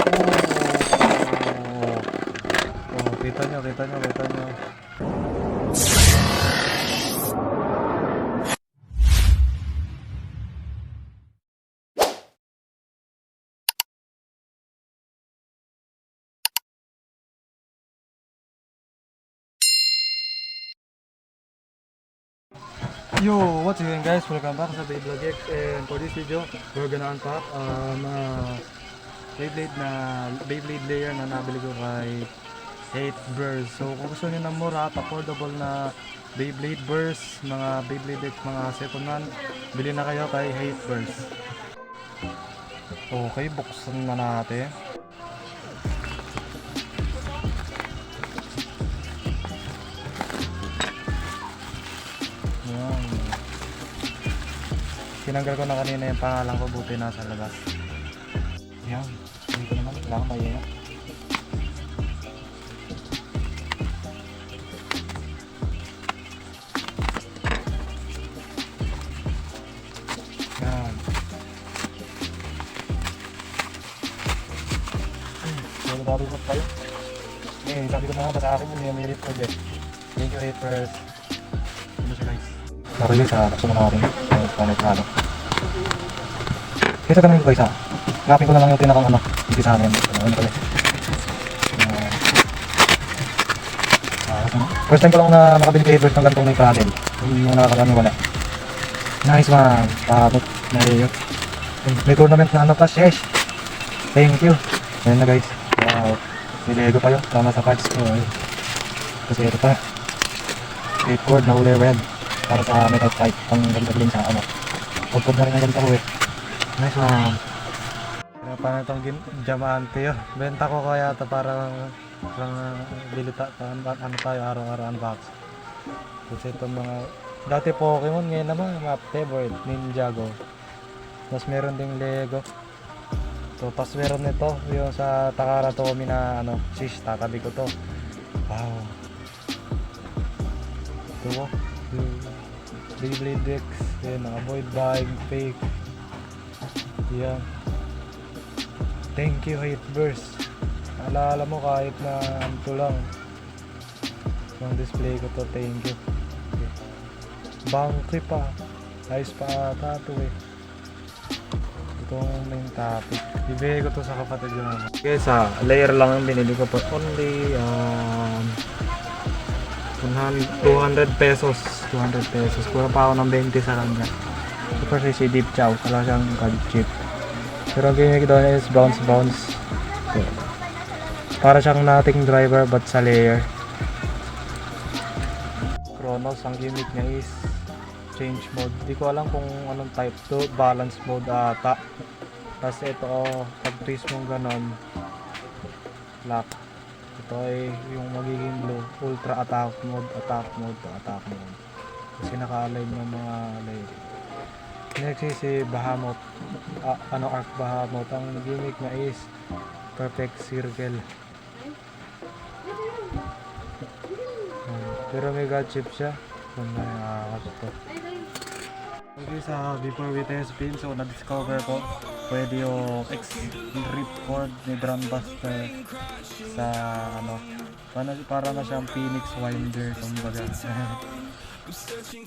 Oh, kita nyo. Yo, what's going guys? Welcome back sa Beyblade X, and for this video, we're gonna unpack mga Beyblade layer na nabili ko kay Hate Burst. So kung gusto niyo ng mura at affordable na Beyblade Burst, mga Beyblade X, mga second hand, bili na kayo kay Hate Burst. Okay, buksan na natin. Tinanggal ko na kanina yung pangalan ko, buti nasa labas. Yan, dito naman, kailangan maingat. Yan. Yung narunod tayo. Eh, sabi ko na nga ba sa akin yung Merit Project. Thank you, Hate First. Ano siya guys? Laro yun sa gusto mo natin. Ano. Kesa ganun yung guys ha. Hanapin ko na lang yung pinakang ano. Hindi sa amin. First time ko lang na nakabili kay Hebert ng gantong may cradle. Yung nakakadami wala. Nice man. Tapos may tournament na ano pa. Sheesh. Thank you. Ayan na guys. Wow. May Lego pa yun. Tama sa parts ko. Kasi ito pa. 8 cord na huli red. Para sa metal pipe. Pang ganda-galing sa ano. Pagpod na rin ang ganito ko eh. Nice one. Paano itong diamante yun? Benta ko kaya ito para bilita. Ano tayo araw-araw unbox. Kasi itong mga dati Pokemon, ngayon naman mga favorite Ninjago. Tapos meron ding Lego. So tapos meron nito yung sa Takara Tomy na ano, shish, tatabi ko to. Wow. Ito oh. Beyblade X, yan, avoid buying fake. Yan. Thank you, Hate Burst. Alala mo kahit na ito lang yung display ko to, thank you. Okay. Bangky pa. Ayos pa ata ito eh. Itong main topic. Ibigay ko to sa kapatid ko naman. Okay, sa layer lang ang binili ko po. Only 200 pesos. 200 pesos. Kuha pa ako ng 20 sa kanya. Super si Deep Chow. Wala siyang chip. Pero ang gimmick doon is bounce. So, para siyang nating driver but sa layer. Chronos, ang gimmick niya is change mode. Di ko alam kung anong type to. Balance mode ata. Tapos ito, pag twist mong ganon, lock. Ito ay yung magiging blue. Ultra attack mode. Kasi naka-align yung mga layer. Next si Bahamut. Arc Bahamut. Ang gimmick na is perfect circle. Pero may god chip siya. Kung nakakakas ito. Okay, sa before we test spin, so na-discover ko pwede yung X-Rip cord ni Brandbuster sa ano, para na siyang Phoenix Winder kumbaga.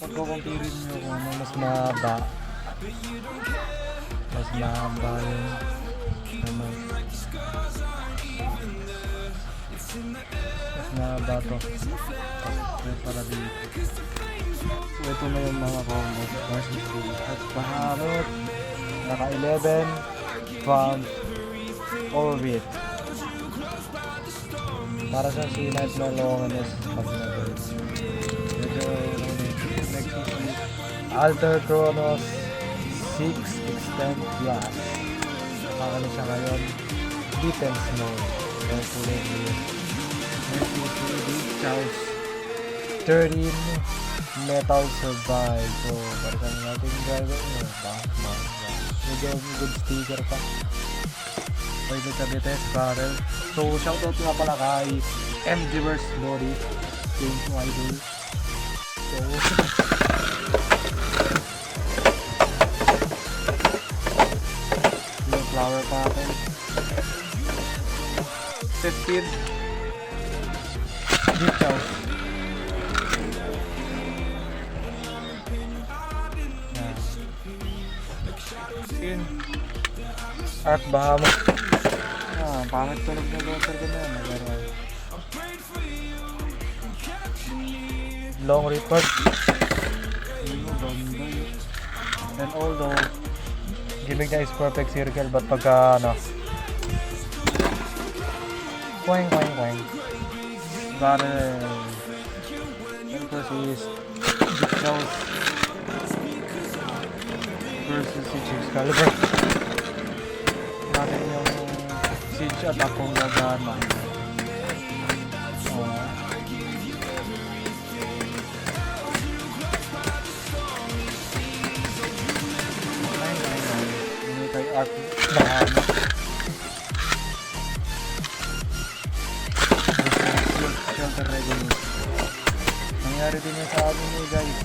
Pagkukumpirin nyo kung ano mas mahaba yung ano, mas mahaba to para dito. So ito na yung mga combo at Bahamut naka 11 from Orbit para sa sinat na longiness pag nag-orbit. Next is Alter Chronos 6 Extend Plus. Nakakano siya ngayon defense mode. Hopefully next is Deep Chow's 13 Metal Survive. So balikan natin gagawin mo. Medyo good sticker pa. Pwede sa BTS Barrel. So shoutout nga pala kay MGverse Body. Thank you idol. So yung flower pattern. Set speed. Deep chow. Yan. Arc Bahamut. Pangit tunog ng water ko na yan. Long Reaper. And although gimmick niya is perfect circle, but pagka ano, quang. Barrel. First is Deep Chows versus Siege Excalibur. Natin yung Siege at akong gagana. Ini kay Arc Bahamut. Shelter Regulus. Nangyari din yun sa amin eh guys.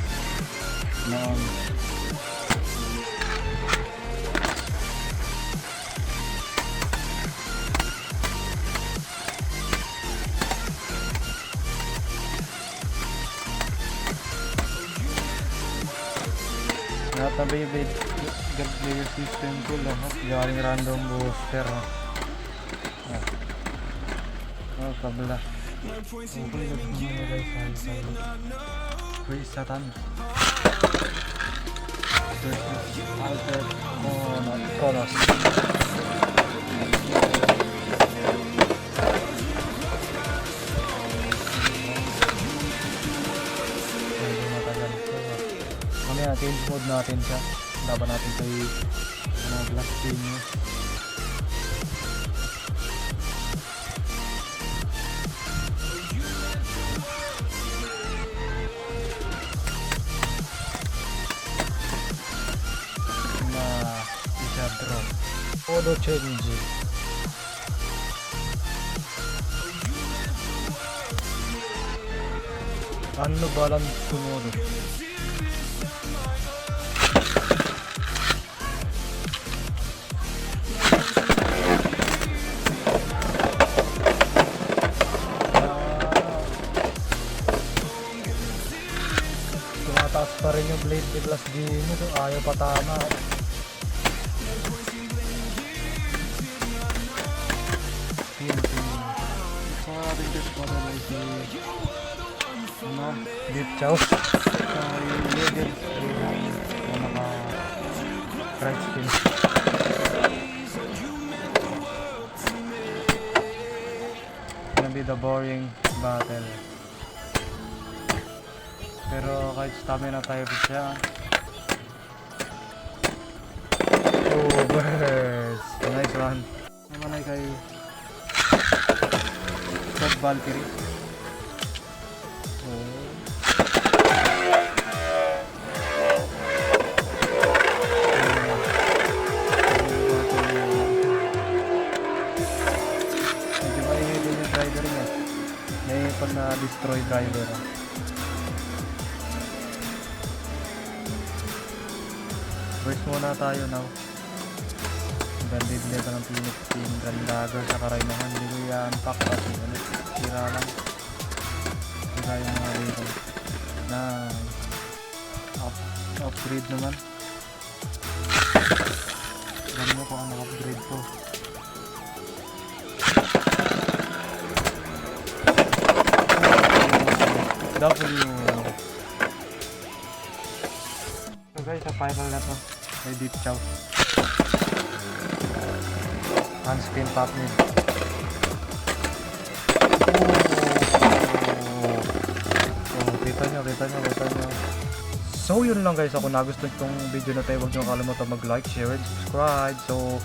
Lahat ng Beyblade God Player System ko, lahat galing random booster. Kabla. Okay, guys. Praise Satan. Versus Altered Kronos. Mamaya change mode natin siya. Laban natin kay Black Genius. Auto change. Ano balance sumunod? Tumataas pa rin yung blade ni Glass Genius, ayaw patama. Deep Chow right spin. Gonna be the boring battle, pero kahit stamina tayo siya. Burst, nice one. Naman ay kay Scott Valkyrie. Pag na-destroy driver. First muna tayo now. Bandit nito ng Phoenix Team Gun Dagger sa Karaynahan. Hindi ko i-unpack kasi sira lang. Sira yung mga rito na upgrade naman. Alam mo kung ano upgrade ko. W. So guys, sa final na to may Deep Chow. Handspin pop mid. Kita nyo. So yun lang guys, kung nagustuhan itong video na tayo, huwag nyo kalimutan mag-like, share, and subscribe. So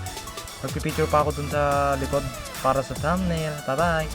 magpipicture pa ako dun sa likod para sa thumbnail. Bye bye!